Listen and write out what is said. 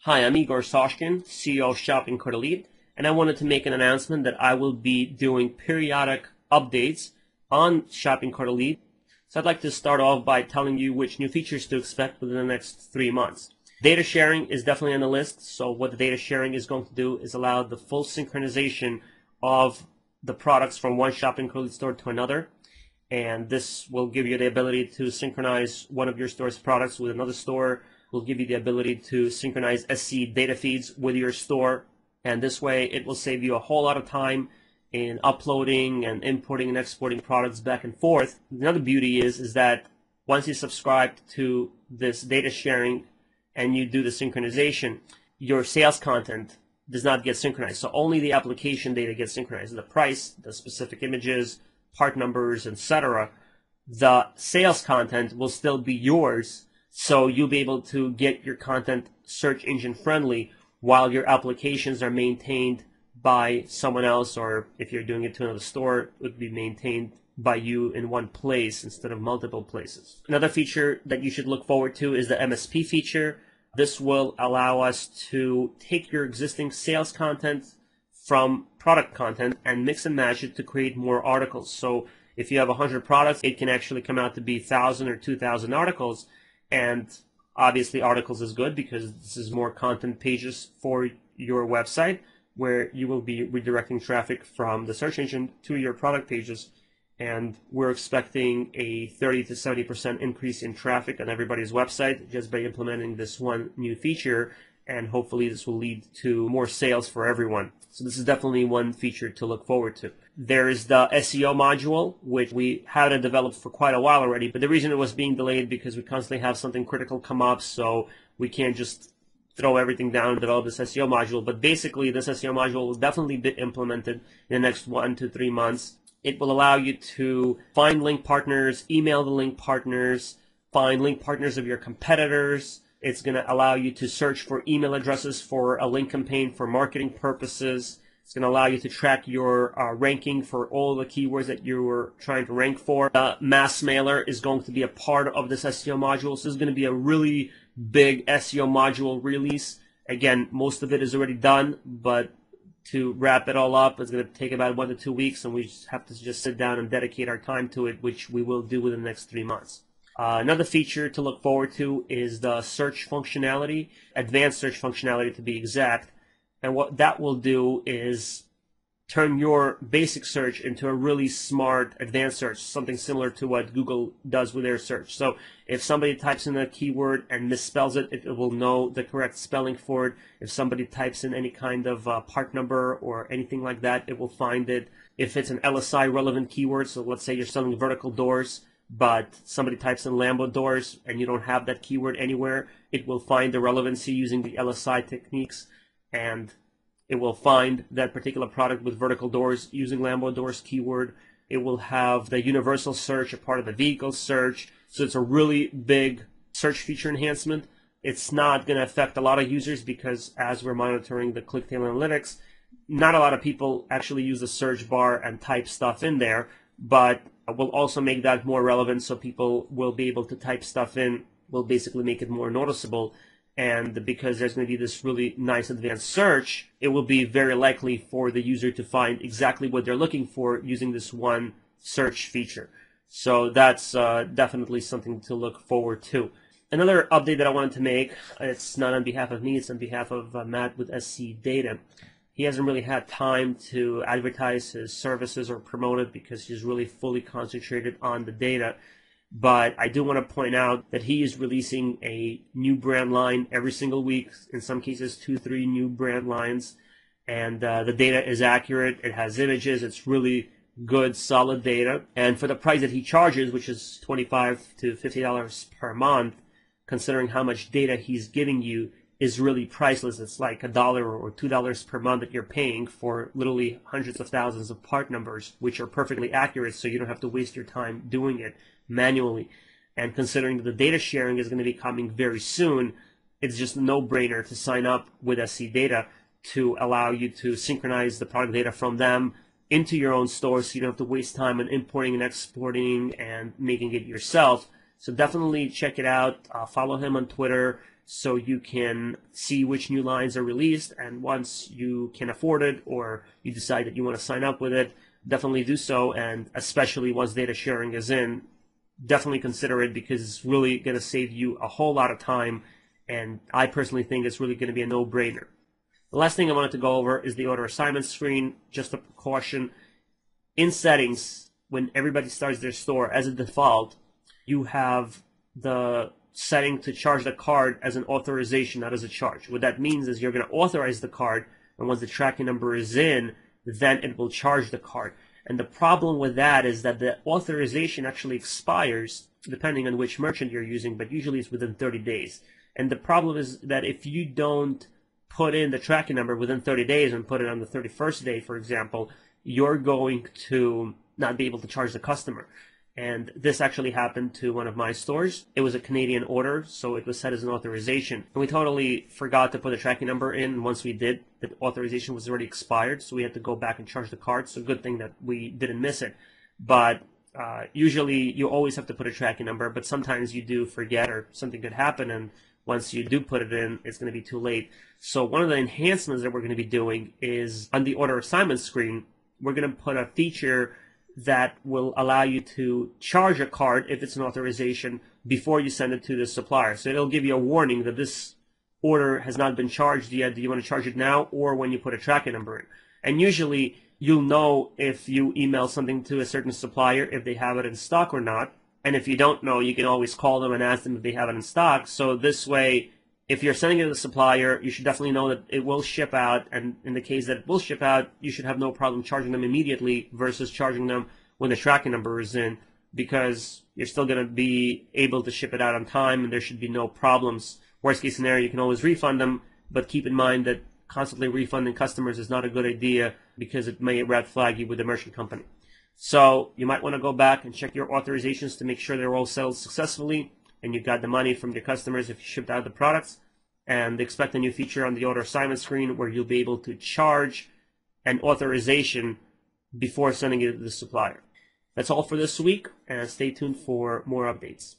Hi, I'm Igor Soshkin, CEO of Shopping Cart Elite, and I wanted to make an announcement that I will be doing periodic updates on Shopping Cart Elite. So I'd like to start off by telling you which new features to expect within the next 3 months. Data sharing is definitely on the list, so what the data sharing is going to do is allow the full synchronization of the products from one Shopping Cart Elite store to another. And this will give you the ability to synchronize one of your store's products with another store. Will give you the ability to synchronize SC data feeds with your store, and this way it will save you a whole lot of time in uploading and importing and exporting products back and forth. Another beauty is that once you subscribe to this data sharing and you do the synchronization, your sales content does not get synchronized. So only the application data gets synchronized. The price, the specific images, part numbers, etc. The sales content will still be yours. So you'll be able to get your content search engine friendly while your applications are maintained by someone else, or if you're doing it to another store, it would be maintained by you in one place instead of multiple places. Another feature that you should look forward to is the MSP feature. This will allow us to take your existing sales content from product content and mix and match it to create more articles. So if you have 100 products, it can actually come out to be 1,000 or 2,000 articles. And obviously articles is good because this is more content pages for your website where you will be redirecting traffic from the search engine to your product pages. And we're expecting a 30 to 70% increase in traffic on everybody's website just by implementing this one new feature. And hopefully this will lead to more sales for everyone. So this is definitely one feature to look forward to. There is the SEO module, which we had developed for quite a while already, but the reason it was being delayed because we constantly have something critical come up, so we can't just throw everything down and develop this SEO module. But basically, this SEO module will definitely be implemented in the next 1 to 3 months. It will allow you to find link partners, email the link partners, find link partners of your competitors. It's going to allow you to search for email addresses for a link campaign for marketing purposes. It's going to allow you to track your ranking for all the keywords that you were trying to rank for. The mass mailer is going to be a part of this SEO module. So this is going to be a really big SEO module release. Again, most of it is already done, but to wrap it all up, it's going to take about 1 to 2 weeks, and we just have to just sit down and dedicate our time to it, which we will do within the next 3 months. Another feature to look forward to is the search functionality, advanced search functionality to be exact. And what that will do is turn your basic search into a really smart advanced search, something similar to what Google does with their search. So if somebody types in a keyword and misspells it, it will know the correct spelling for it. If somebody types in any kind of part number or anything like that, it will find it. If it's an LSI relevant keyword, so let's say you're selling vertical doors, but somebody types in Lambo doors and you don't have that keyword anywhere, it will find the relevancy using the LSI techniques, and it will find that particular product with vertical doors using Lambo doors keyword. It will have the universal search, a part of the vehicle search. So it's a really big search feature enhancement. It's not going to affect a lot of users because as we're monitoring the ClickTail analytics, not a lot of people actually use the search bar and type stuff in there, but we'll also make that more relevant so people will be able to type stuff in. We'll basically make it more noticeable. And because there's going to be this really nice advanced search, it will be very likely for the user to find exactly what they're looking for using this one search feature. So that's definitely something to look forward to. Another update that I wanted to make, it's not on behalf of me, it's on behalf of Matt with SC Data. He hasn't really had time to advertise his services or promote it because he's really fully concentrated on the data. But I do want to point out that he is releasing a new brand line every single week, in some cases 2-3 new brand lines. And the data is accurate, it has images, it's really good, solid data. And for the price that he charges, which is $25 to $50 per month, considering how much data he's giving you, is really priceless. It's like $1 or $2 per month that you're paying for literally hundreds of thousands of part numbers, which are perfectly accurate, so you don't have to waste your time doing it manually. And considering that the data sharing is going to be coming very soon, it's just a no-brainer to sign up with SC Data to allow you to synchronize the product data from them into your own store so you don't have to waste time on importing and exporting and making it yourself. So definitely check it out. Follow him on Twitter. so you can see which new lines are released, and once you can afford it or you decide that you want to sign up with it, definitely do so. And especially once data sharing is in, definitely consider it, because it's really going to save you a whole lot of time, and I personally think it's really going to be a no-brainer. The last thing I wanted to go over is the order assignment screen. Just a precaution. In settings, when everybody starts their store, as a default, you have the setting to charge the card as an authorization, not as a charge. What that means is you're going to authorize the card, and once the tracking number is in, then it will charge the card. And the problem with that is that the authorization actually expires depending on which merchant you're using, but usually it's within 30 days. And the problem is that if you don't put in the tracking number within 30 days and put it on the 31st day, for example, you're going to not be able to charge the customer. And this actually happened to one of my stores. It was a Canadian order, so it was set as an authorization. And we totally forgot to put a tracking number in. And once we did, the authorization was already expired, so we had to go back and charge the card. So good thing that we didn't miss it. But usually you always have to put a tracking number, but sometimes you do forget or something could happen, and once you do put it in, it's going to be too late. So one of the enhancements that we're going to be doing is on the order assignment screen, we're going to put a feature that will allow you to charge a card if it's an authorization before you send it to the supplier. So it'll give you a warning that this order has not been charged yet. Do you want to charge it now or when you put a tracking number in? And usually you'll know if you email something to a certain supplier if they have it in stock or not. And if you don't know, you can always call them and ask them if they have it in stock. So this way, if you're sending it to the supplier, you should definitely know that it will ship out. And in the case that it will ship out, you should have no problem charging them immediately versus charging them when the tracking number is in, because you're still going to be able to ship it out on time and there should be no problems. Worst case scenario, you can always refund them, but keep in mind that constantly refunding customers is not a good idea because it may red flag you with the merchant company. So you might want to go back and check your authorizations to make sure they're all settled successfully and you got the money from your customers if you shipped out the products. And expect a new feature on the order assignment screen where you'll be able to charge an authorization before sending it to the supplier. That's all for this week, and stay tuned for more updates.